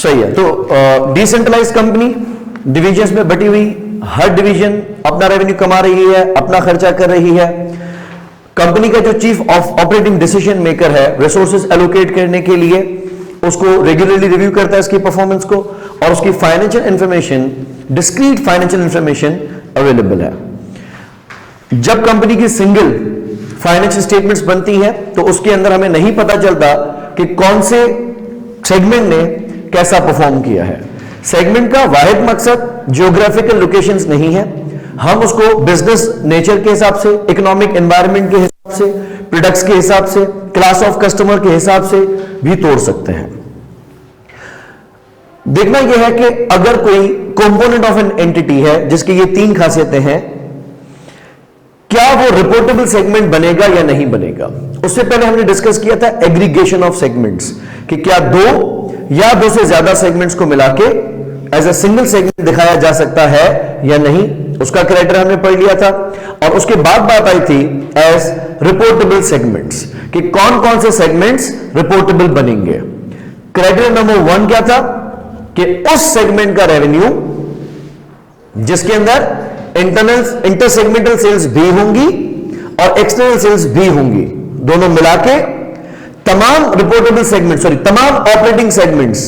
सही है। तो डिसेंट्रलाइज कंपनी डिविजन्स में बटी हुई, हर डिवीजन अपना रेवेन्यू कमा रही है, अपना खर्चा कर रही है। कंपनी का जो chief of operating decision maker है, रिसोर्सेज एलोकेट करने के लिए उसको रेगुलरली रिव्यू करता है इसकी परफॉर्मेंस को, और उसकी financial information, discrete financial information available है। जब कंपनी की सिंगल फाइनेंशियल स्टेटमेंट्स बनती हैं तो उसके अंदर हमें नहीं पता चलता कि कौन से सेगमेंट ने कैसा परफॉर्म किया है। सेगमेंट का वाहिद मकसद ज्योग्राफिकल लोकेशंस नहीं है, हम उसको बिजनेस नेचर के हिसाब से, इकोनॉमिक एनवायरनमेंट के हिसाब से, प्रोडक्ट्स के हिसाब से, क्लास ऑफ कस्टमर के हिसाब से भी तोड़ सकते हैं। देखना यह है कि अगर कोई कंपोनेंट ऑफ एन एंटिटी है जिसकी ये तीन खासियतें हैं, क्या वो रिपोर्टेबल सेगमेंट बनेगा या नहीं बनेगा। उससे पहले हमने डिस्कस किया था एग्रीगेशन ऑफ सेगमेंट्स, कि क्या दो या दो से ज्यादा सेगमेंट्स को मिला के एज अ सिंगल सेगमेंट दिखाया जा सकता है या नहीं, उसका क्राइटेरिया हमने पढ़ लिया था। और उसके बाद बात आई थी एज रिपोर्टेबल सेगमेंट्स, कि कौन कौन से सेगमेंट्स रिपोर्टेबल बनेंगे। क्राइटेरिया नंबर 1 क्या था कि उस सेगमेंट का रेवेन्यू जिसके अंदर इंटर सेगमेंटल सेल्स भी होंगी और एक्सटर्नल सेल्स भी होंगी, दोनों मिला के तमाम रिपोर्टेबल सेगमेंट, तमाम ऑपरेटिंग सेगमेंट्स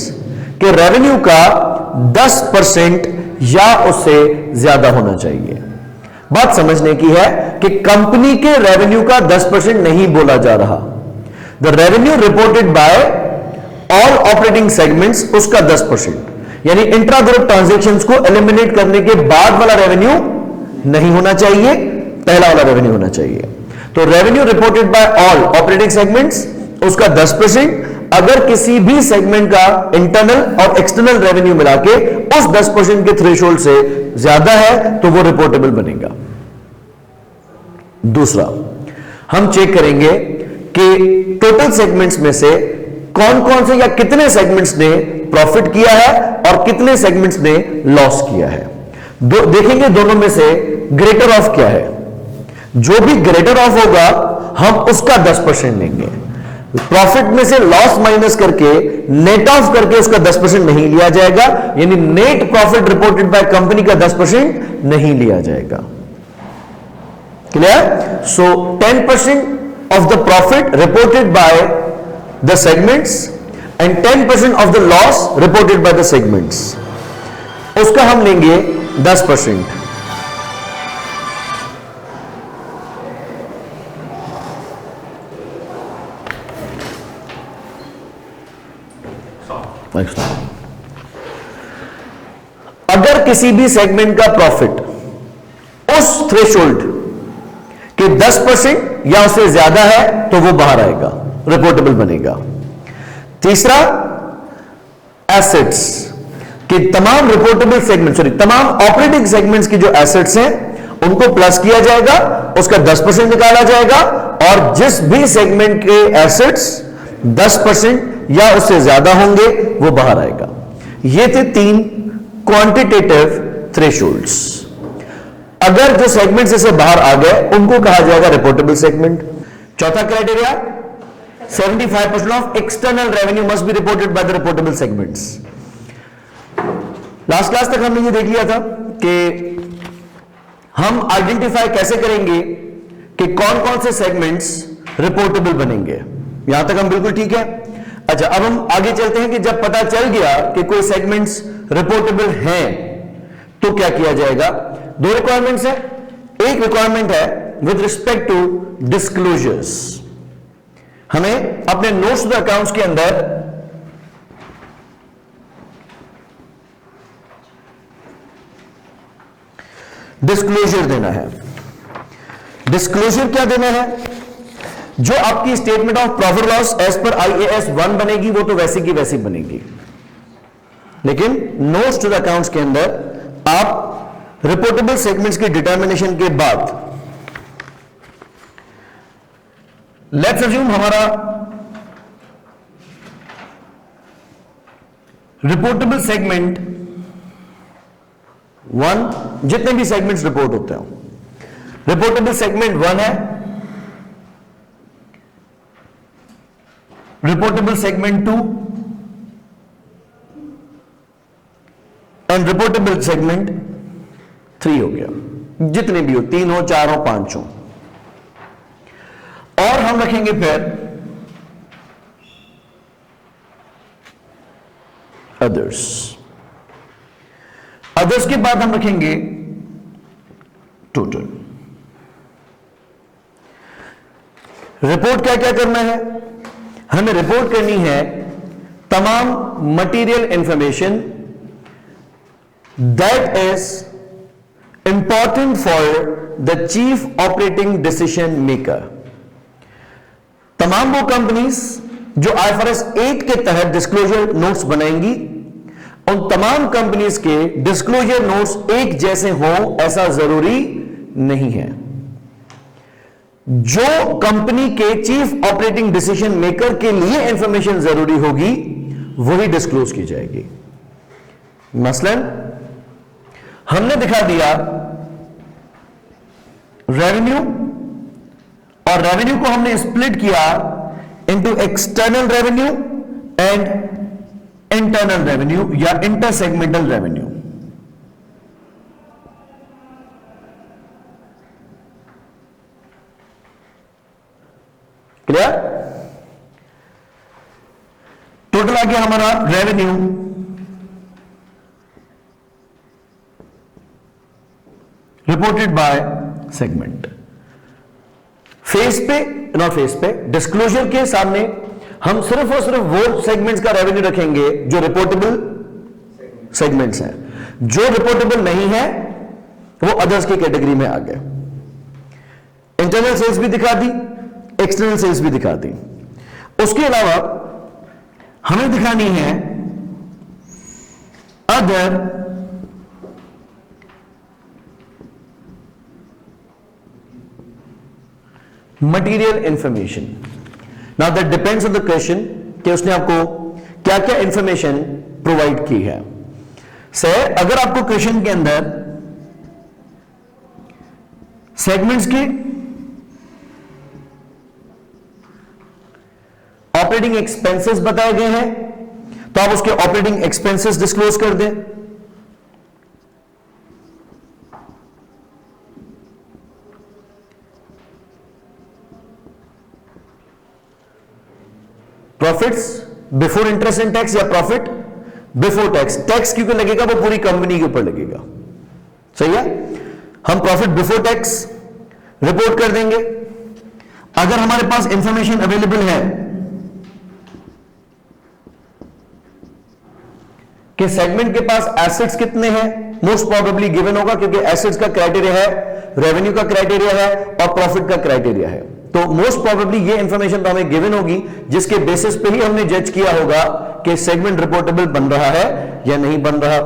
के रेवेन्यू का 10% या उससे ज्यादा होना चाहिए। बात समझने की है कि कंपनी के रेवेन्यू का 10% नहीं बोला जा रहा, the revenue reported bye all operating segments, उसका 10%, यानी इंट्रा ग्रुप ट्रांजैक्शंस को एलिमिनेट करने के बाद वाला रेवेन्यू नहीं होना चाहिए, पहला वाला रेवेन्यू होना चाहिए। तो revenue reported bye all operating segments, उसका 10%। अगर किसी भी सेगमेंट का इंटरनल और एक्सटर्नल रेवेन्यू मिला के उस 10% के थ्रेशोल्ड से ज्यादा है तो वो रिपोर्टेबल बनेगा। दूसरा, हम चेक करेंगे कि टोटल सेगमेंट्स में से कौन कौन से या कितने सेगमेंट्स ने प्रॉफिट किया है और कितने सेगमेंट्स ने लॉस किया है। देखेंगे दोनों में से ग्रेटर ऑफ क्या है। जो भी ग्रेटर ऑफ होगा हम उसका 10% लेंगे। प्रॉफिट में से लॉस माइनस करके नेट ऑफ करके उसका 10% नहीं लिया जाएगा, यानी net profit reported by company का 10% नहीं लिया जाएगा। Clear? So 10% of the profit reported by the segments and 10% of the loss reported by the segments, उसका हम लेंगे 10%। अगर किसी भी सेगमेंट का प्रॉफिट उस थ्रेशोल्ड के 10% या उससे ज्यादा है तो वो बाहर आएगा, रिपोर्टेबल बनेगा। तीसरा, एसेट्स कि तमाम रिपोर्टेबल सेगमेंट तमाम ऑपरेटिंग सेगमेंट्स की जो एसेट्स हैं उनको प्लस किया जाएगा, उसका 10% निकाला जाएगा, और जिस भी सेगमेंट के एसेट्स 10% या उससे ज्यादा होंगे वो बाहर आएगा। ये थे 3 क्वांटिटेटिव थ्रेशोल्ड्स। अगर जो सेगमेंट्स इससे बाहर आ गए उनको कहा जाएगा रिपोर्टेबल सेगमेंट। चौथा criteria, 75% of external revenue must be reported by the reportable segments. Last class तक हमने ये देख लिया था कि हम आइडेंटिफाई कैसे करेंगे कि कौन कौन से सेगमेंट्स रिपोर्टेबल बनेंगे। यहां तक हम बिल्कुल ठीक है। अच्छा, अब हम आगे चलते हैं कि जब पता चल गया कि कोई सेगमेंट्स रिपोर्टेबल हैं तो क्या किया जाएगा। 2 रिक्वायरमेंट्स है। एक रिक्वायरमेंट है विद रिस्पेक्ट टू डिस्क्लोजर्स। हमें अपने नोट्स टू द अकाउंट्स के अंदर डिस्क्लोजर देना है। डिस्क्लोजर क्या देना है? जो आपकी statement of profit loss as per IAS 1 बनेगी वो तो वैसी की वैसी बनेगी, लेकिन नोट्स टू द अकाउंट्स के अंदर आप रिपोर्टेबल सेगमेंट्स की डिटर्मिनेशन के बाद, लेट्स अज्यूम हमारा रिपोर्टेबल सेगमेंट 1, जितने भी सेगमेंट्स रिपोर्ट होते हैं, रिपोर्टेबल सेगमेंट 1 है, रिपोर्टेबल सेगमेंट 2, रिपोर्टेबल सेगमेंट 3 हो गया, जितने भी हो, 3 हो, 4 हो, 5 हो। और हम रखेंगे फिर अदर्स। अदर्स के बाद हम रखेंगे टोटल। रिपोर्ट क्या क्या करना है? हमें रिपोर्ट करनी है तमाम material information that is important for the chief operating decision maker. तमाम वो कंपनीज जो IFRS 8 के तहत डिस्क्लोजर नोट्स बनाएंगी, उन तमाम कंपनीज के डिस्क्लोजर नोट्स एक जैसे हों ऐसा जरूरी नहीं है। जो कंपनी के चीफ ऑपरेटिंग डिसीजन मेकर के लिए इंफॉर्मेशन जरूरी होगी वही डिस्क्लोज की जाएगी। मसलन हमने दिखा दिया रेवेन्यू, और रेवेन्यू को हमने स्प्लिट किया into external revenue and internal revenue या inter segmental revenue. Clear? Total आ गया हमारा revenue, reported by segment. Face पे, नॉट फेस पे, डिस्क्लोजर के सामने हम सिर्फ और सिर्फ वो सेगमेंट्स का रेवेन्यू रखेंगे जो रिपोर्टेबल सेगमेंट्स हैं। जो रिपोर्टेबल नहीं है वो अदर्स की कैटेगरी में आ गए। इंटरनल सेल्स भी दिखा दी, एक्सटर्नल सेल्स भी दिखा दी। उसके अलावा हमें दिखानी है other material information. Now that depends on the question कि उसने आपको क्या क्या इंफॉर्मेशन प्रोवाइड की है। सर, अगर आपको क्वेश्चन के अंदर सेगमेंट्स के ऑपरेटिंग एक्सपेंसेस बताए गए हैं तो आप उसके ऑपरेटिंग एक्सपेंसेस डिस्क्लोज कर दें। Profits before interest and tax या प्रॉफिट बिफोर टैक्स। टैक्स क्योंकि लगेगा वो पूरी कंपनी के ऊपर लगेगा, सही है। हम प्रॉफिट बिफोर टैक्स रिपोर्ट कर देंगे। अगर हमारे पास इंफॉर्मेशन अवेलेबल है कि सेगमेंट के पास एसेट्स कितने हैं, मोस्ट प्रोबेबली गिवन होगा क्योंकि एसेट्स का क्राइटेरिया है, रेवेन्यू का क्राइटेरिया है और प्रॉफिट का क्राइटेरिया है। तो मोस्ट प्रोबेबली ये इंफॉर्मेशन तो हमें गिवन होगी, जिसके बेसिस पे ही हमने जज किया होगा कि सेगमेंट रिपोर्टेबल बन रहा है या नहीं बन रहा।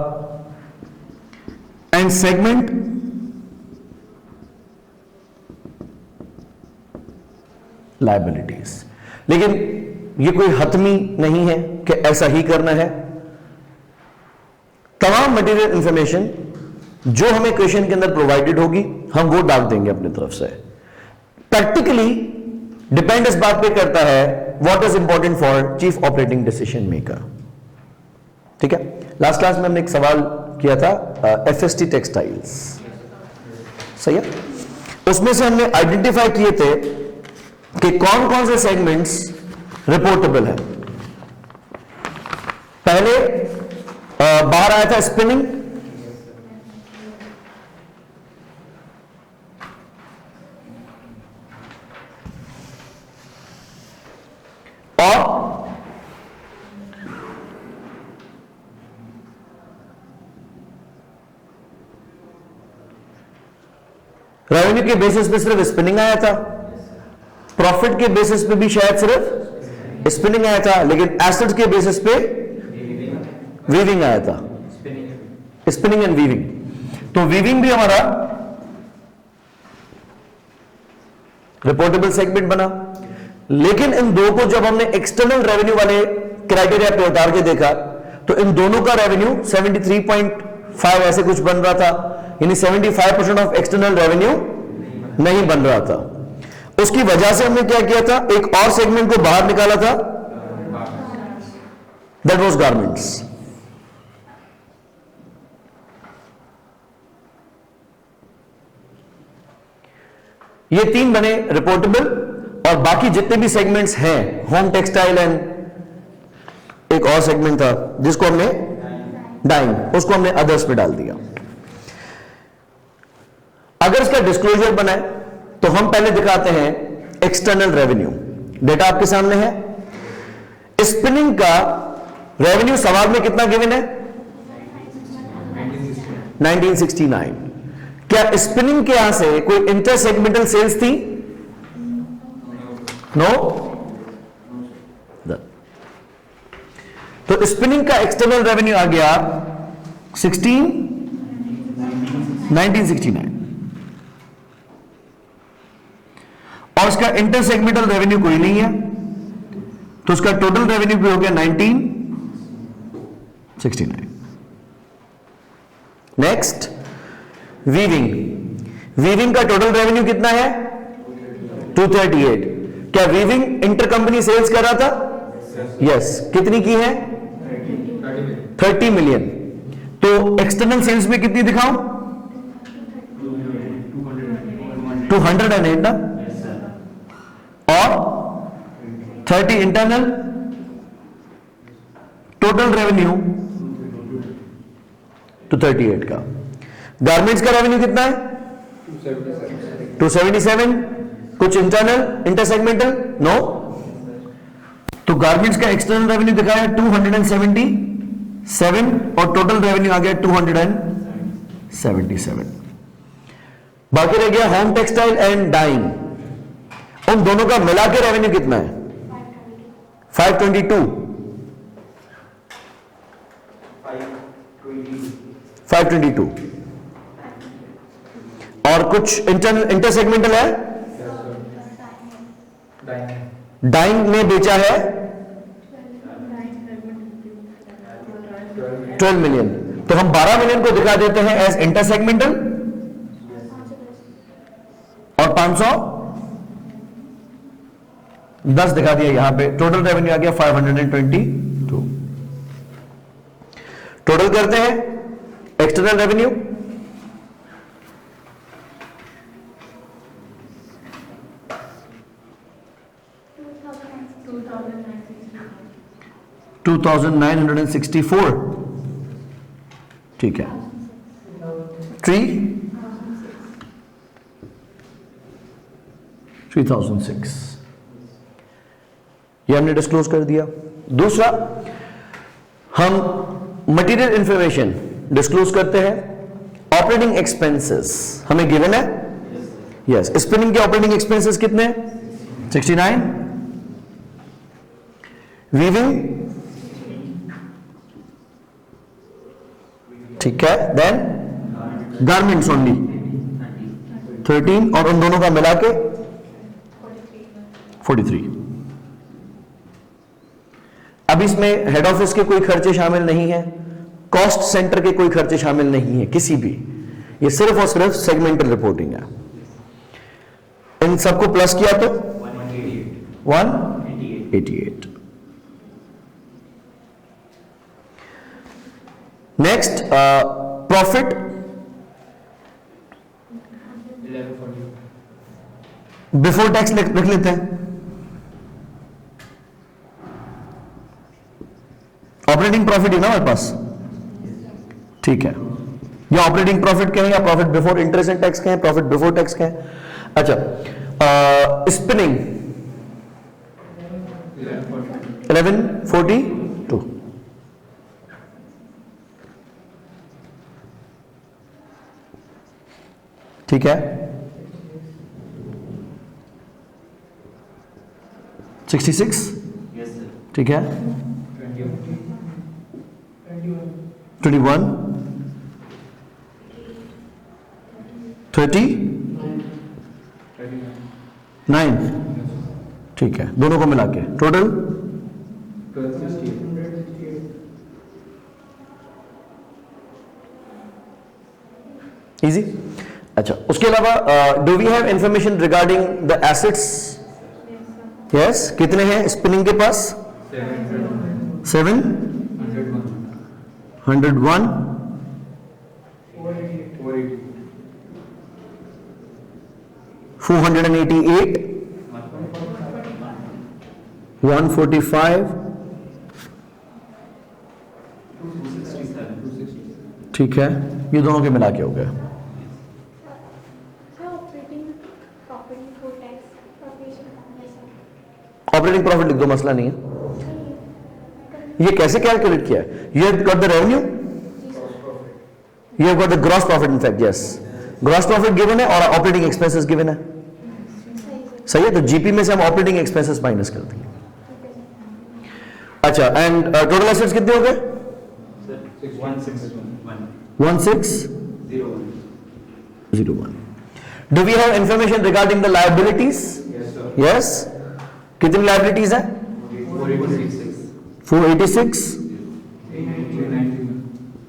And segment liabilities. लेकिन ये कोई हतमी नहीं है कि ऐसा ही करना है। तमाम मटेरियल इंफॉर्मेशन जो हमें क्वेश्चन के अंदर प्रोवाइडेड होगी हम वो डाल देंगे अपनी तरफ से। प्रैक्टिकली डिपेंड इस बात पे करता है what is important for chief operating decision maker. ठीक है, लास्ट क्लास में हमने एक सवाल किया था FST टेक्सटाइल्स, सही है। उसमें से हमने आइडेंटिफाई किए थे कि कौन कौन से सेगमेंट्स रिपोर्टेबल है। पहले बाहर आया था स्पिनिंग, और रेवेन्यू के बेसिस पे सिर्फ स्पिनिंग आया था, प्रॉफिट के बेसिस पे भी शायद सिर्फ स्पिनिंग आया था, लेकिन एसेट्स के बेसिस पे वीविंग आया था, स्पिनिंग एंड वीविंग। तो वीविंग भी हमारा रिपोर्टेबल सेगमेंट बना। लेकिन इन दो को जब हमने एक्सटर्नल रेवेन्यू वाले क्राइटेरिया पे उतार के देखा तो इन दोनों का रेवेन्यू 73.5 ऐसे कुछ बन रहा था, यानी 75% ऑफ एक्सटर्नल रेवेन्यू नहीं बन रहा था। उसकी वजह से हमने क्या किया था, एक और सेगमेंट को बाहर निकाला था, दैट वाज गारमेंट्स। ये तीन बने रिपोर्टेबल, और बाकी जितने भी सेगमेंट्स हैं, होम टेक्सटाइल एंड एक और सेगमेंट था जिसको हमने डाइंग, उसको हमने अदर्स पे डाल दिया। अगर इसका डिस्क्लोजर बनाए तो हम पहले दिखाते हैं एक्सटर्नल रेवेन्यू। डेटा आपके सामने है। स्पिनिंग का रेवेन्यू सवाल में कितना गिवन है? 1969। क्या स्पिनिंग के यहां से कोई इंटर सेगमेंटल सेल्स थी? नो। तो स्पिनिंग का एक्सटर्नल रेवेन्यू आ गया 1969, और उसका इंटर सेगमेंटल रेवेन्यू कोई नहीं है, तो उसका टोटल रेवेन्यू भी हो गया 1969। Next, weaving. वीविंग का टोटल रेवेन्यू कितना है? 238। क्या वीविंग इंटर कंपनी सेल्स कर रहा था? यस। कितनी की है? 30 मिलियन। तो एक्सटर्नल सेल्स में कितनी दिखाऊं? 208 ना, और 30 इंटरनल। टोटल रेवेन्यू 238 का। गारमेंट्स का रेवेन्यू कितना है? 277। कुछ इंटरनल, इंटरसेगमेंटल? नो। तो गारमेंट्स का एक्सटर्नल रेवेन्यू दिखाया 277, और टोटल रेवेन्यू आ गया 277। बाकी रह गया होम टेक्सटाइल एंड डाइंग। उन दोनों का मिला के रेवेन्यू कितना है? 522। 522। और कुछ इंटरनल, इंटरसेगमेंटल है? डाइंग ने बेचा है 12 मिलियन। तो हम 12 मिलियन को दिखा देते हैं एज इंटरसेगमेंटल, और 510 दिखा दिया यहां पे। टोटल रेवेन्यू आ गया 522। टोटल करते हैं एक्सटर्नल रेवेन्यू। $2,964। ठीक है। 3006 ये हमने डिस्क्लोज कर दिया। दूसरा, हम मटेरियल इंफॉर्मेशन डिस्क्लोज करते हैं। ऑपरेटिंग एक्सपेंसेस हमें गिवन है। यस। स्पिनिंग के ऑपरेटिंग एक्सपेंसेस कितने हैं? 69। वीविंग, ठीक है। देन गारमेंट्स ओनली 13, और उन दोनों का मिला के 43। अब इसमें हेड ऑफिस के कोई खर्चे शामिल नहीं है, कॉस्ट सेंटर के कोई खर्चे शामिल नहीं है किसी भी। ये सिर्फ और सिर्फ सेगमेंटल रिपोर्टिंग है। इन सबको प्लस किया तो 188। Next, profit. बिफोर टैक्स रख लेते हैं। ऑपरेटिंग प्रॉफिट है ना हमारे पास, ठीक है। या ऑपरेटिंग प्रॉफिट कहें, या profit before interest and tax कहें, प्रॉफिट बिफोर टैक्स कहें। अच्छा, स्पिनिंग 1142। ठीक है। 66। ठीक है। 21। 39। ठीक है। दोनों को मिला के टोटल 1268। इजी। अच्छा, उसके अलावा do we have information regarding the assets? Yes. कितने हैं स्पिनिंग के पास? 7, 101, 482, 488, 145, ठीक है, ये दोनों के मिला के हो गया। ऑपरेटिंग प्रॉफिट लिख दो, मसला नहीं है। ये कैसे कैलकुलेट किया है? You have got the revenue, you have got the gross profit, in fact yes, gross profit given है और ऑपरेटिंग एक्सपेंसेस गिवन है, सही है। तो जीपी में से हम ऑपरेटिंग एक्सपेंसेस माइनस कर देंगे। अच्छा, एंड टोटल एसेट्स कितने हो गए? 1601. Do we have information regarding the liabilities? Yes. कितनी liabilities है? 486,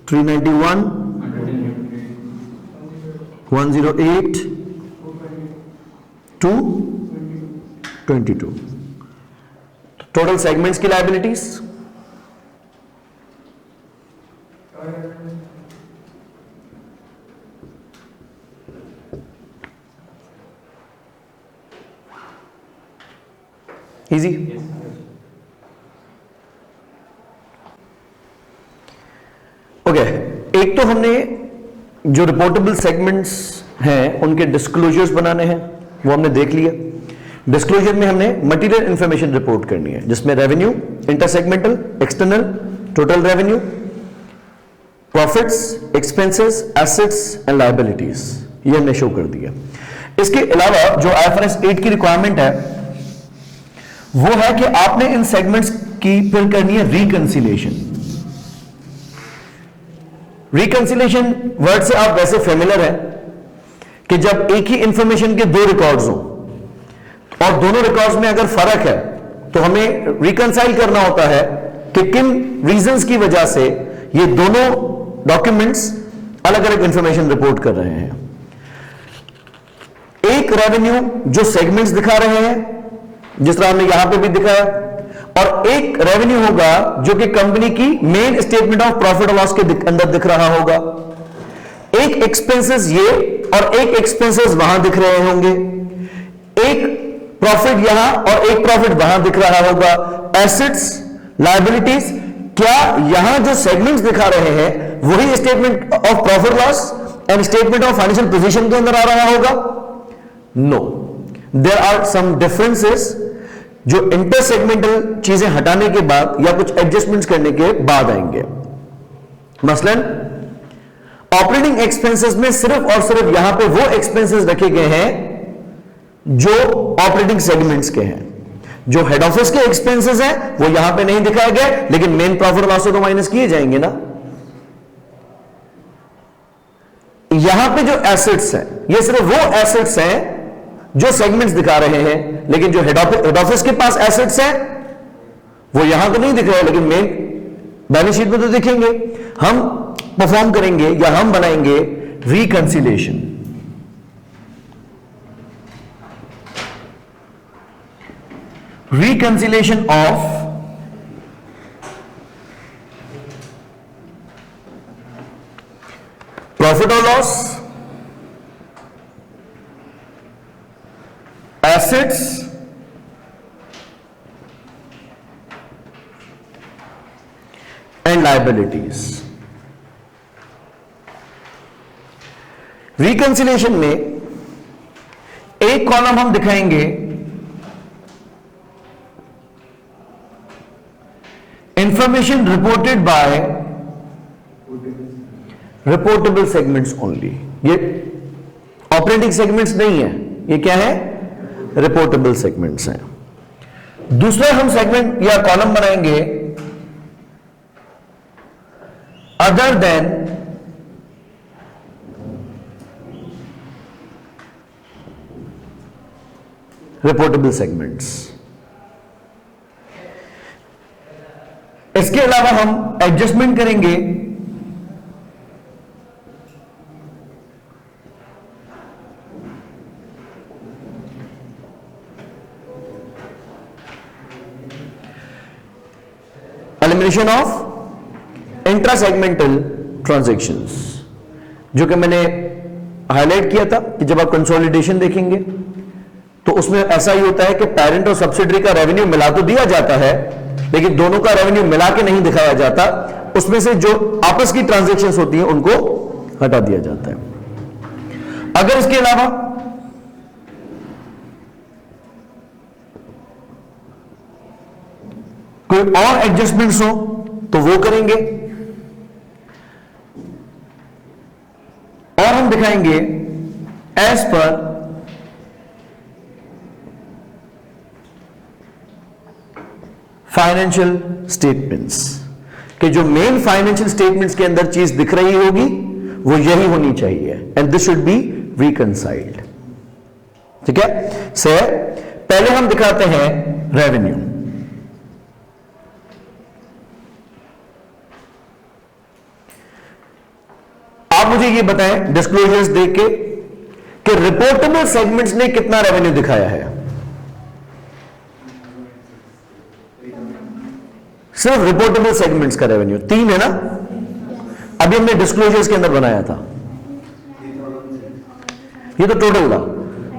391, 108, 222. टोटल सेगमेंट्स की liabilities इजी। ओके, एक तो हमने जो रिपोर्टेबल सेगमेंट्स हैं उनके डिस्क्लोजर्स बनाने हैं, वो हमने देख लिया। डिस्क्लोजर में हमने मटेरियल इंफॉर्मेशन रिपोर्ट करनी है, जिसमें revenue, intersegmental, external, total revenue, profits, expenses, assets and liabilities, ये हमने शो कर दिया। इसके अलावा जो IFRS 8 की रिक्वायरमेंट है वो है कि आपने इन सेगमेंट्स की फिर करनी है रिकंसिलेशन। रिकंसिलेशन वर्ड से आप वैसे फेमिलियर है कि जब एक ही इंफॉर्मेशन के दो रिकॉर्ड्स हो और दोनों रिकॉर्ड्स में अगर फर्क है तो हमें रिकंसाइल करना होता है कि किन रीजंस की वजह से ये दोनों डॉक्यूमेंट्स अलग अलग इंफॉर्मेशन रिपोर्ट कर रहे हैं। एक रेवेन्यू जो सेगमेंट्स दिखा रहे हैं, जिस तरह हमने यहां पे भी दिखाया, और एक रेवेन्यू होगा जो कि कंपनी की मेन स्टेटमेंट ऑफ प्रॉफिट और लॉस के अंदर दिख रहा होगा। एक एक्सपेंसेस ये और एक एक्सपेंसेस वहां दिख रहे होंगे, एक प्रॉफिट यहां और एक प्रॉफिट वहां दिख रहा होगा। एसेट्स, लायबिलिटीज, क्या यहां जो सेगमेंट्स दिखा रहे हैं वही statement of profit loss and statement of financial position के अंदर आ रहा होगा? No, there are some differences जो इंटरसेगमेंटल चीजें हटाने के बाद या कुछ एडजस्टमेंट्स करने के बाद आएंगे। मसलन ऑपरेटिंग एक्सपेंसेस में सिर्फ और सिर्फ यहां पे वो एक्सपेंसेस रखे गए हैं जो ऑपरेटिंग सेगमेंट्स के हैं। जो हेड ऑफिस के एक्सपेंसेस हैं वो यहां पे नहीं दिखाया गया, लेकिन मेन प्रॉफिट लॉस से तो माइनस किए जाएंगे ना। यहां पे जो एसेट्स हैं ये सिर्फ वो एसेट्स हैं जो सेगमेंट्स दिखा रहे हैं, लेकिन जो हेड ऑफिस के पास एसेट्स हैं वो यहां तो नहीं दिख रहे, लेकिन मेन बैलेंस शीट में तो दिखेंगे। हम परफॉर्म करेंगे या हम बनाएंगे रिकंसिलेशन। रिकंसिलेशन ऑफ प्रॉफिट और loss, assets and liabilities। Reconciliation में एक कॉलम हम दिखाएंगे information reported by reportable segments only. ये ऑपरेटिंग सेगमेंट्स नहीं है, ये क्या है? रिपोर्टेबल सेगमेंट्स हैं। दूसरा हम सेगमेंट या कॉलम बनाएंगे अदर देन रिपोर्टेबल सेगमेंट्स। इसके अलावा हम एडजस्टमेंट करेंगे elimination of intra segmental transactions, जो कि मैंने हाईलाइट किया था कि जब आप कंसोलिडेशन देखेंगे तो उसमें ऐसा ही होता है कि पेरेंट और सब्सिडरी का रेवेन्यू मिला तो दिया जाता है, लेकिन दोनों का रेवेन्यू मिला के नहीं दिखाया जाता, उसमें से जो आपस की ट्रांजैक्शंस होती हैं उनको हटा दिया जाता है। अगर इसके अलावा कोई और एडजस्टमेंट्स हो तो वो करेंगे, और हम दिखाएंगे एज पर फाइनेंशियल स्टेटमेंट्स, कि जो मेन फाइनेंशियल स्टेटमेंट्स के अंदर चीज दिख रही होगी वो यही होनी चाहिए, एंड दिस शुड बी रिकंसाइल्ड। ठीक है, से पहले हम दिखाते हैं रेवेन्यू। आप मुझे ये बताएं डिस्क्लोजर्स देख के कि रिपोर्टेबल सेगमेंट्स ने कितना रेवेन्यू दिखाया है। सिर्फ रिपोर्टेबल सेगमेंट्स का रेवेन्यू 3 है ना, अभी हमने डिस्क्लोजर्स के अंदर बनाया था, ये तो टोटल था,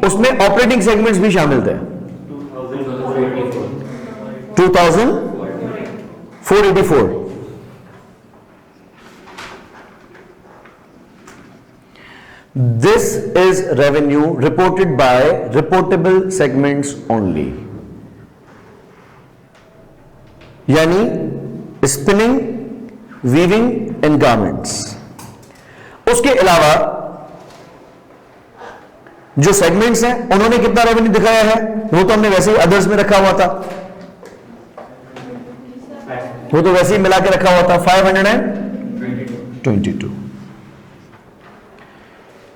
उसमें ऑपरेटिंग सेगमेंट्स भी शामिल थे। 2484। This is revenue reported by reportable segments only, यानी स्पिनिंग, वीविंग एंड गारमेंट्स। उसके अलावा जो सेगमेंट्स हैं उन्होंने कितना रेवेन्यू दिखाया है, वो तो हमने वैसे ही अदर्स में रखा हुआ था, वो तो वैसे ही मिला के रखा हुआ था 522।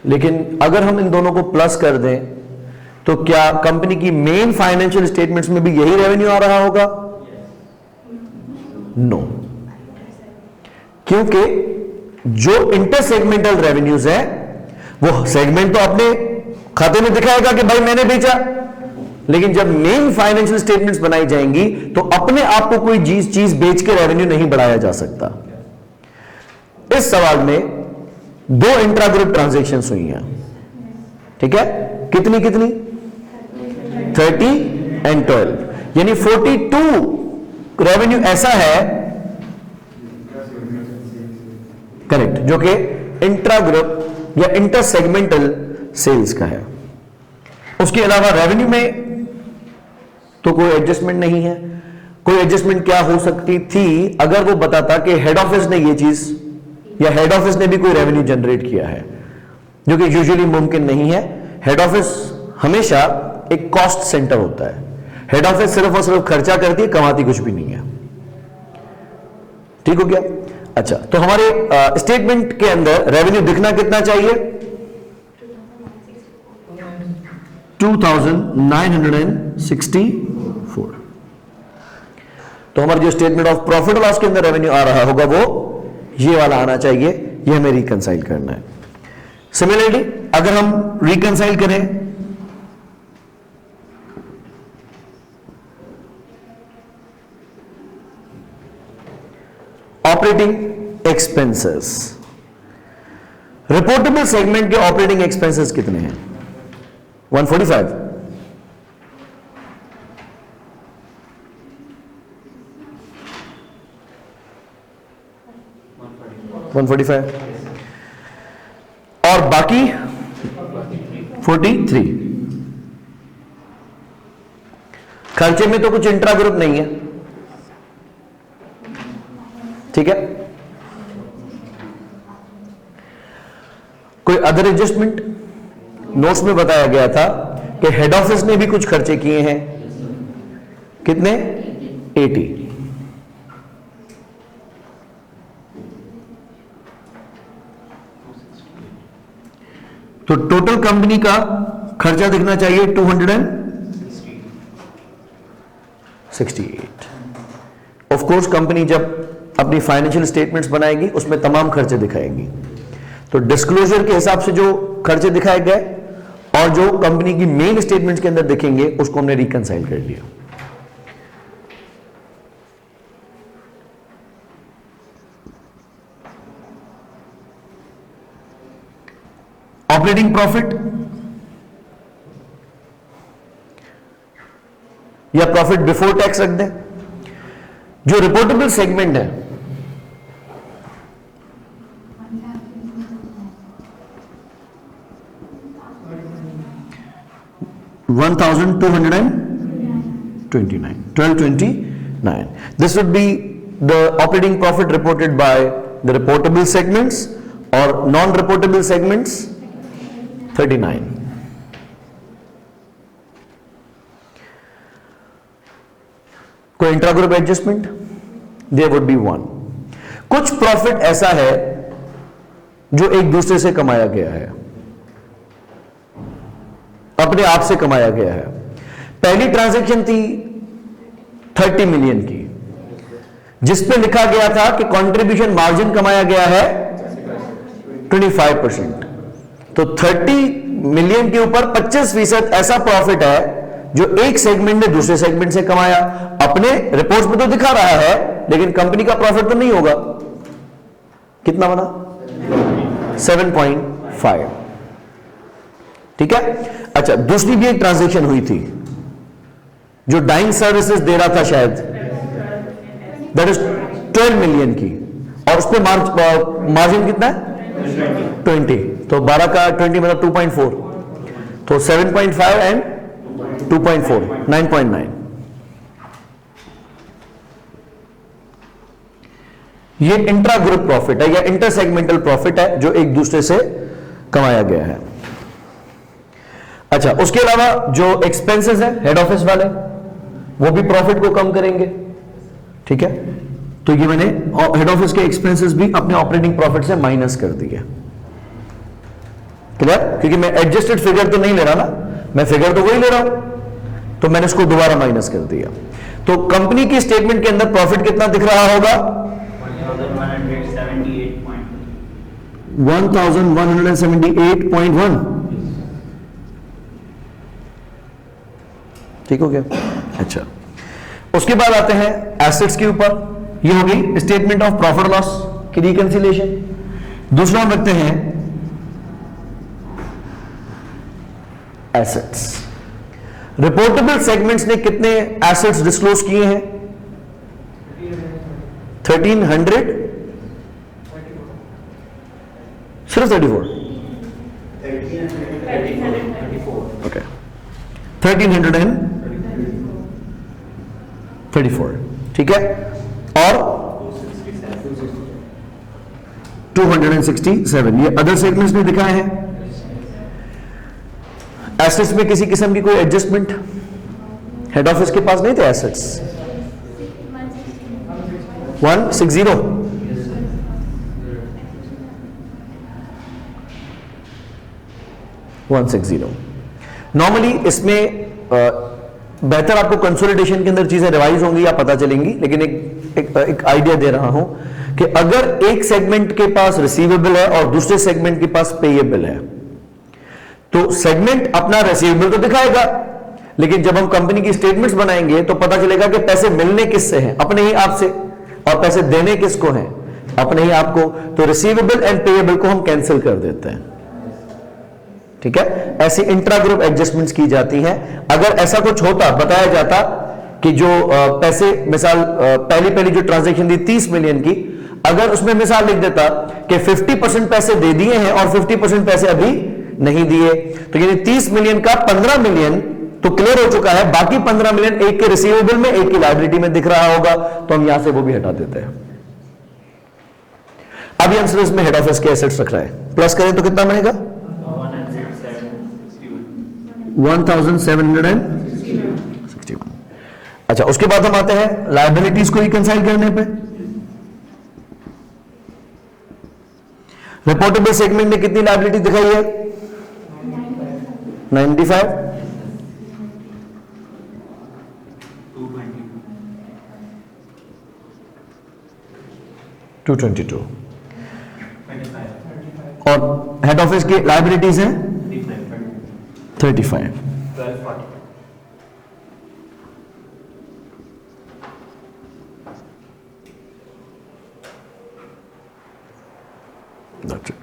लेकिन अगर हम इन दोनों को प्लस कर दें तो क्या कंपनी की मेन फाइनेंशियल स्टेटमेंट्स में भी यही रेवेन्यू आ रहा होगा? नो, क्योंकि जो इंटर सेगमेंटल रेवेन्यूज है वो सेगमेंट तो अपने खाते में दिखाएगा कि भाई मैंने बेचा, लेकिन जब मेन फाइनेंशियल स्टेटमेंट्स बनाई जाएंगी तो अपने आप को कोई चीज बेच के रेवेन्यू नहीं बढ़ाया जा सकता। इस सवाल में 2 इंट्रा ग्रुप ट्रांजैक्शंस हुई हैं, ठीक है, कितनी 30 एंड 12, यानी 42 रेवेन्यू ऐसा है, करेक्ट, जो कि इंट्रा ग्रुप या इंटर सेगमेंटल सेल्स का है। उसके अलावा रेवेन्यू में तो कोई एडजस्टमेंट नहीं है। कोई एडजस्टमेंट क्या हो सकती थी, अगर वो बताता कि हेड ऑफिस ने ये चीज या हेड ऑफिस ने भी कोई रेवेन्यू जनरेट किया है, जो कि यूजुअली मुमकिन नहीं है। हेड ऑफिस हमेशा एक कॉस्ट सेंटर होता है, हेड ऑफिस सिर्फ और सिर्फ खर्चा करती है, कमाती कुछ भी नहीं है। ठीक हो गया? अच्छा, तो हमारे स्टेटमेंट के अंदर रेवेन्यू दिखना कितना चाहिए? 2964। तो हमारा जो स्टेटमेंट ऑफ प्रॉफिट लॉस के अंदर रेवेन्यू आ रहा होगा वो ये वाला आना चाहिए, ये हमें रिकंसाइल करना है। सिमिलरली अगर हम रिकंसाइल करें ऑपरेटिंग एक्सपेंसेस, रिपोर्टेबल सेगमेंट के ऑपरेटिंग एक्सपेंसेस कितने हैं? 145। और बाकी 43। खर्चे में तो कुछ इंट्रा ग्रुप नहीं है, ठीक है। कोई अदर एडजस्टमेंट? नोट्स में बताया गया था कि हेड ऑफिस ने भी कुछ खर्चे किए हैं, कितने? 80। तो टोटल कंपनी का खर्चा दिखना चाहिए 268। ऑफ कोर्स कंपनी जब अपनी फाइनेंशियल स्टेटमेंट्स बनाएगी उसमें तमाम खर्चे दिखाएगी, तो डिस्क्लोजर के हिसाब से जो खर्चे दिखाए गए और जो कंपनी की मेन स्टेटमेंट्स के अंदर दिखेंगे उसको हमने रिकंसाइल कर लिया। ऑपरेटिंग प्रॉफिट या प्रॉफिट बिफोर टैक्स रख दें। जो रिपोर्टेबल सेगमेंट है, $1,229. This would be the operating profit reported by the reportable segments, or non-reportable segments 39. कोई intra group adjustment, there would be one. कुछ प्रॉफिट ऐसा है जो एक दूसरे से कमाया गया है, अपने आप से कमाया गया है। पहली ट्रांजैक्शन थी 30 मिलियन की, जिस पे लिखा गया था कि कंट्रीब्यूशन मार्जिन कमाया गया है 25%। तो 30 मिलियन के ऊपर 25% ऐसा प्रॉफिट है जो एक सेगमेंट ने दूसरे सेगमेंट से कमाया। अपने रिपोर्ट्स में तो दिखा रहा है, लेकिन कंपनी का प्रॉफिट तो नहीं होगा। कितना बना? 7.5। ठीक है। अच्छा, दूसरी भी एक ट्रांजैक्शन हुई थी जो डाइंग सर्विसेज दे रहा था शायद, दैट इज 12 मिलियन की, और उस पर मार्जिन कितना है? 20। तो 12 का 20 मतलब 2.4, तो 7.5 एंड 2.4, 9.9। ये इंट्रा ग्रुप प्रॉफिट है या इंटर सेगमेंटल प्रॉफिट है जो एक दूसरे से कमाया गया है। अच्छा, उसके अलावा जो एक्सपेंसेस है हेड ऑफिस वाले, वो भी प्रॉफिट को कम करेंगे। ठीक है, तो ये मैंने हेड ऑफिस के एक्सपेंसेस भी अपने ऑपरेटिंग प्रॉफिट से माइनस कर दिए। क्लियर? क्योंकि मैं एडजस्टेड फिगर तो नहीं ले रहा ना, मैं फिगर तो वही ले रहा हूं, तो मैंने इसको दोबारा माइनस कर दिया। तो कंपनी की स्टेटमेंट के अंदर प्रॉफिट कितना दिख रहा होगा? 1178.1। ठीक हो गया? अच्छा, उसके बाद आते हैं एसेट्स के ऊपर। ये होगी स्टेटमेंट ऑफ प्रॉफिट लॉस की रिकंसिलिएशन। दूसरा हम रखते हैं एसेट्स। रिपोर्टेबल सेगमेंट्स ने कितने एसेट्स डिस्क्लोज किए हैं? 1300, सिर्फ 34, ओके, 1334। ठीक है, और 267 ये अदर सेगमेंट्स ने दिखाए हैं। एसेट्स में किसी किस्म की कोई एडजस्टमेंट हेड ऑफिस के पास नहीं थे। एसेट्स 160, नॉर्मली इसमें बेहतर आपको कंसोलिडेशन के अंदर चीजें रिवाइज होंगी या पता चलेंगी, लेकिन एक आइडिया दे रहा हूं कि अगर एक सेगमेंट के पास रिसीवेबल है और दूसरे सेगमेंट के पास पेएबल है, तो सेगमेंट अपना रिसीवेबल तो दिखाएगा, लेकिन जब हम कंपनी की स्टेटमेंट्स बनाएंगे तो पता चलेगा कि पैसे मिलने किससे हैं? अपने ही आप से, और पैसे देने किसको हैं? अपने ही आपको। तो रिसीवेबल एंड पेएबल को हम कैंसिल कर देते हैं। ठीक है, ऐसी इंट्रा ग्रुप एडजस्टमेंट्स की जाती हैं। अगर ऐसा कुछ होता, बताया जाता कि जो पैसे, मिसाल पहली जो ट्रांजैक्शन थी 30 मिलियन की, अगर उसमें मिसाल लिख देता कि 50% पैसे दे दिए हैं और 50% पैसे अभी नहीं दिए, तो यानी 30 मिलियन का 15 मिलियन तो क्लियर हो चुका है, बाकी 15 मिलियन एक के रिसीवेबल में एक की लायबिलिटी में दिख रहा होगा, तो हम यहां से वो भी हटा देते हैं। अभी हम सिर्फ इसमें हेड ऑफिस के एसेट्स रख रहे हैं, प्लस करें तो कितना बनेगा? 1761। अच्छा, उसके बाद हम आते हैं लायबिलिटीज को रिकंसाइल करने पे। रिपोर्टेबल सेगमेंट ने कितनी लायबिलिटी दिखाई है? 95, 222, और हेड ऑफिस की लायबिलिटीज हैं 35। That's it.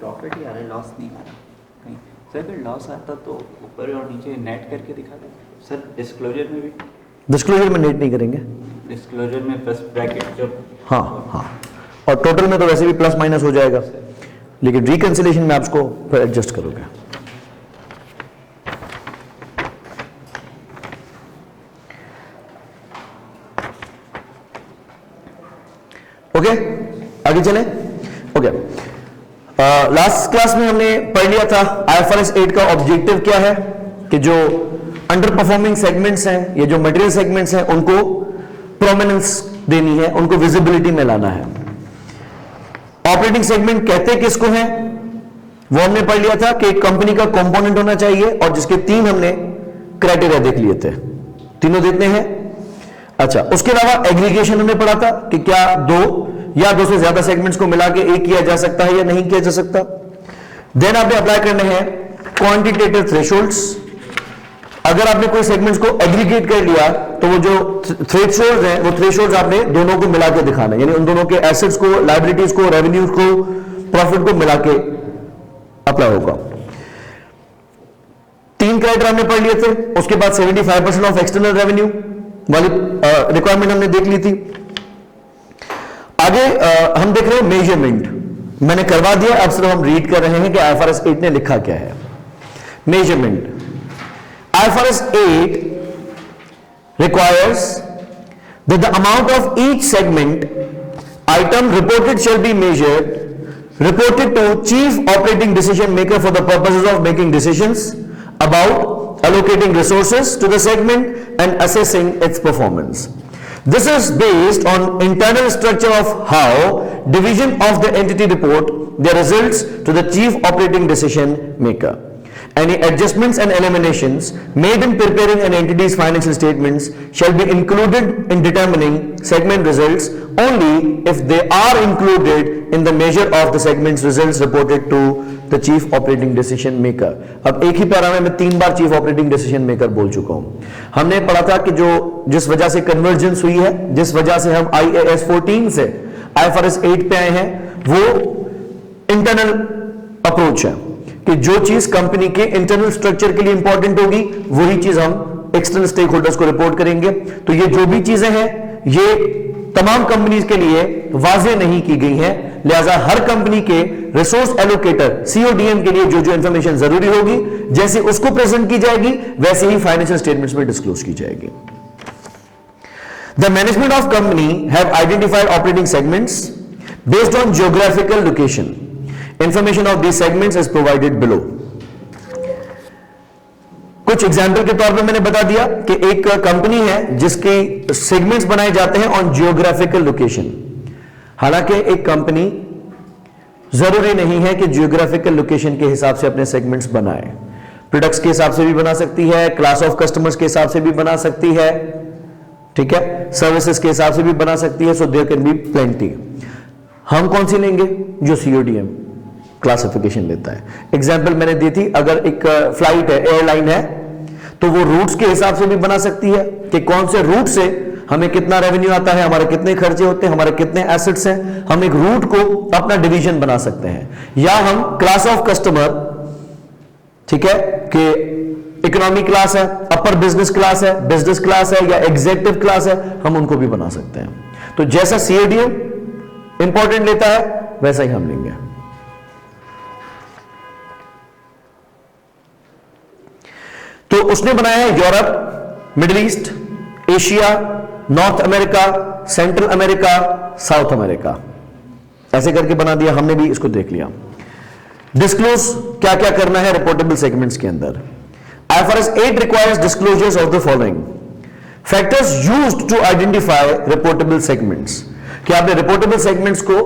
प्रॉफिट ही आ रहा है, लॉस नहीं आ रहा कहीं। सर अगर लॉस आता तो ऊपर और नीचे नेट करके दिखा दें सर। डिस्क्लोजर में भी, डिस्क्लोजर में नेट नहीं करेंगे, डिस्क्लोजर में प्लस ब्रैकेट जो, हाँ हाँ, और टोटल में तो वैसे भी प्लस माइनस हो जाएगा, लेकिन रिकंसिलिएशन में आप उसको फिर एडजस्ट करोगे। ओके, आगे चलें। ओके, लास्ट क्लास में हमने पढ़ लिया था IFRS 8 का ऑब्जेक्टिव क्या है, कि जो अंडर परफॉर्मिंग सेगमेंट्स हैं, ये जो मटेरियल सेगमेंट्स हैं, उनको प्रोमिनेंस देनी है, उनको विजिबिलिटी में लाना है। ऑपरेटिंग सेगमेंट कहते किसको है, वो हमने पढ़ लिया था कि एक कंपनी का कंपोनेंट होना चाहिए, और जिसके 3 हमने क्राइटेरिया देख लिए थे, तीनों देखने हैं। अच्छा, उसके अलावा एग्रीगेशन हमने पढ़ा था कि क्या 2 या 2 से ज्यादा सेगमेंट्स को मिला के एक किया जा सकता है या नहीं किया जा सकता। देन आपने अप्लाई करने हैं क्वांटिटेटिव थ्रेशोल्ड्स। अगर आपने कोई सेगमेंट्स को एग्रीगेट कर लिया तो वो जो थ्रेशोल्ड्स हैं, वो थ्रेशोल्ड्स आपने दोनों को मिला के दिखाना है, यानी उन दोनों के एसेट्स को, लायबिलिटीज को, रेवेन्यूज को, प्रॉफिट को मिला के अप्लाई होगा। 3 क्राइटेरिया हमने पढ़ लिए थे। उसके बाद 75% ऑफ एक्सटर्नल रेवेन्यू वाली रिक्वायरमेंट हमने देख ली थी। आगे हम देख रहे हैं मेजरमेंट। मैंने करवा दिया, अब सिर्फ हम रीड कर रहे हैं कि IFRS 8 ने लिखा क्या है। Measurement, IFRS 8 requires that the amount of each segment item reported shall be reported to Chief Operating Decision Maker for the purposes of making decisions about allocating resources to the segment and assessing its performance. This is based on internal structure of how division of the entity report their results to the Chief Operating Decision Maker. Any adjustments and eliminations made in preparing an entity's financial statements shall be included in determining segment results only if they are included in the measure of the segment's results reported to the Chief Operating Decision Maker. अब एक ही para में मैं 3 बार Chief Operating Decision Maker बोल चुका हूं। हमने पढ़ा था कि जिस वजह से कन्वर्जेंस हुई है, जिस वजह से हम IAS 14 से IFRS 8 पे आए हैं, वो इंटरनल अप्रोच है कि जो चीज कंपनी के इंटरनल स्ट्रक्चर के लिए इंपॉर्टेंट होगी, वही चीज हम एक्सटर्नल स्टेक होल्डर्स को रिपोर्ट करेंगे। तो ये जो भी चीजें हैं, ये तमाम कंपनीज के लिए वाजे नहीं की गई हैं, लिहाजा हर कंपनी के रिसोर्स एलोकेटर CODM के लिए जो जो इंफॉर्मेशन जरूरी होगी, जैसे उसको प्रेजेंट की जाएगी, वैसे ही फाइनेंशियल स्टेटमेंट्स में डिस्क्लोज की जाएगी। The management of company have identified operating segments based on geographical location. Information of these segments is provided below. कुछ एग्जाम्पल के तौर पे मैंने बता दिया कि एक कंपनी है जिसके सेगमेंट्स बनाए जाते हैं ऑन जियोग्राफिकल लोकेशन। हालांकि एक कंपनी जरूरी नहीं है कि जियोग्राफिकल लोकेशन के हिसाब से अपने सेगमेंट्स बनाए, प्रोडक्ट्स के हिसाब से भी बना सकती है, क्लास ऑफ कस्टमर्स के हिसाब से भी बना सकती है, ठीक है, सर्विसेज के हिसाब से भी बना सकती है। So there can be plenty. हम कौन सी लेंगे? जो CODM क्लासिफिकेशन लेता है। एग्जाम्पल मैंने दी थी, अगर एक फ्लाइट है, एयरलाइन है, तो वो रूट्स के हिसाब से भी बना सकती है कि कौन से रूट से हमें कितना रेवेन्यू आता है, हमारे कितने खर्चे होते हैं, हमारे कितने एसेट्स हैं। हम एक रूट को अपना डिवीजन बना सकते हैं, या हम क्लास ऑफ कस्टमर, ठीक है, कि इकोनॉमी क्लास है, अपर बिजनेस क्लास है, बिजनेस क्लास है, या एग्जीक्यूटिव क्लास है, हम उनको भी बना सकते हैं। तो जैसा CODM इंपॉर्टेंट लेता है, वैसा ही हम लेंगे। तो उसने बनाया है Europe, middle east, Asia, north America, central America, south America, ऐसे करके बना दिया। हमने भी इसको देख लिया। डिस्क्लोज क्या क्या करना है रिपोर्टेबल सेगमेंट्स के अंदर। IFRS 8 requires disclosures of the following factors used to identify reportable segments। क्या आपने रिपोर्टेबल सेगमेंट्स को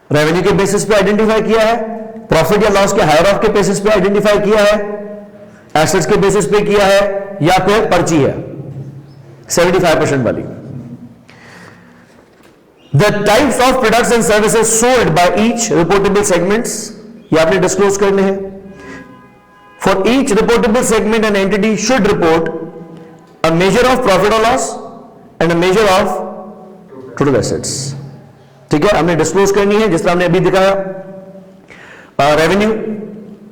रेवेन्यू के बेसिस पे आइडेंटिफाई किया है, प्रॉफिट या लॉस के हायर ऑफ के बेसिस पे आइडेंटिफाई किया है, एसेट्स के बेसिस पे किया है, या फिर पर्ची है 75% वाली। The types of products and services sold by each reportable segments, ये आपने डिस्क्लोज करने हैं। For each reportable segment, an entity should report a measure of profit or loss and a measure of total assets. ठीक है, हमने disclose करनी है जिस तरह हमने अभी दिखाया। रेवेन्यू,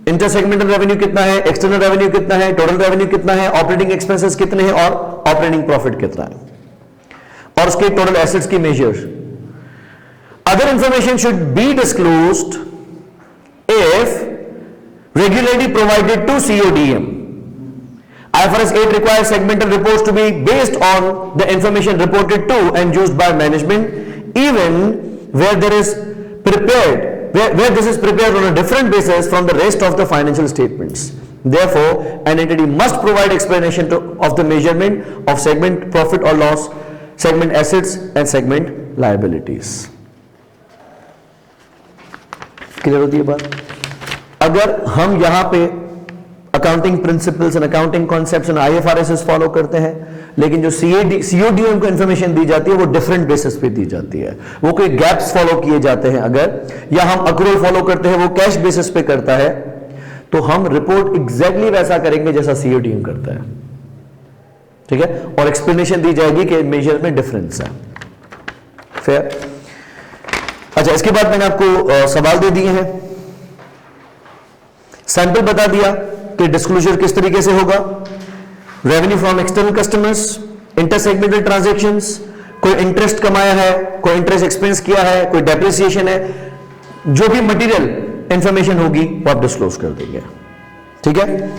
इंटर सेगमेंटल रेवेन्यू कितना है, एक्सटर्नल रेवेन्यू कितना है, टोटल रेवेन्यू कितना है, ऑपरेटिंग एक्सपेंसेस कितने हैं और ऑपरेटिंग प्रॉफिट कितना है, और उसके टोटल एसेट्स की measures. Other information should be disclosed if regularly provided to CODM. IFRS 8 requires segmental reports to be based on the information reported to and used by management, even where this is prepared on a different basis from the rest of the financial statements. Therefore, an entity must provide explanation of the measurement of segment profit or loss, segment assets and segment liabilities. Clear होती है बात? अगर हम यहां पे accounting principles and accounting concepts and IFRS follow करते हैं, लेकिन जो सीओडीएम को इंफॉर्मेशन दी जाती है वो डिफरेंट बेसिस पे दी जाती है, वो कोई गैप्स फॉलो किए जाते हैं अगर, या हम अक्रूवल फॉलो करते हैं वो कैश बेसिस पे करता है, तो हम रिपोर्ट एग्जैक्टली वैसा करेंगे जैसा सीओडीएम करता है। ठीक है, और एक्सप्लेनेशन दी जाएगी कि मेजर में डिफरेंस है। फेयर? अच्छा, इसके बाद मैंने आपको सवाल दे दिए हैं, सैंपल बता दिया कि डिस्क्लोजर किस तरीके से होगा। Revenue from external customers, inter segmental transactions, कोई इंटरेस्ट कमाया है, कोई इंटरेस्ट एक्सपेंस किया है, कोई डेप्रिसिएशन है, जो भी मटेरियल इंफॉर्मेशन होगी वो आप डिस्क्लोज कर देंगे। ठीक है।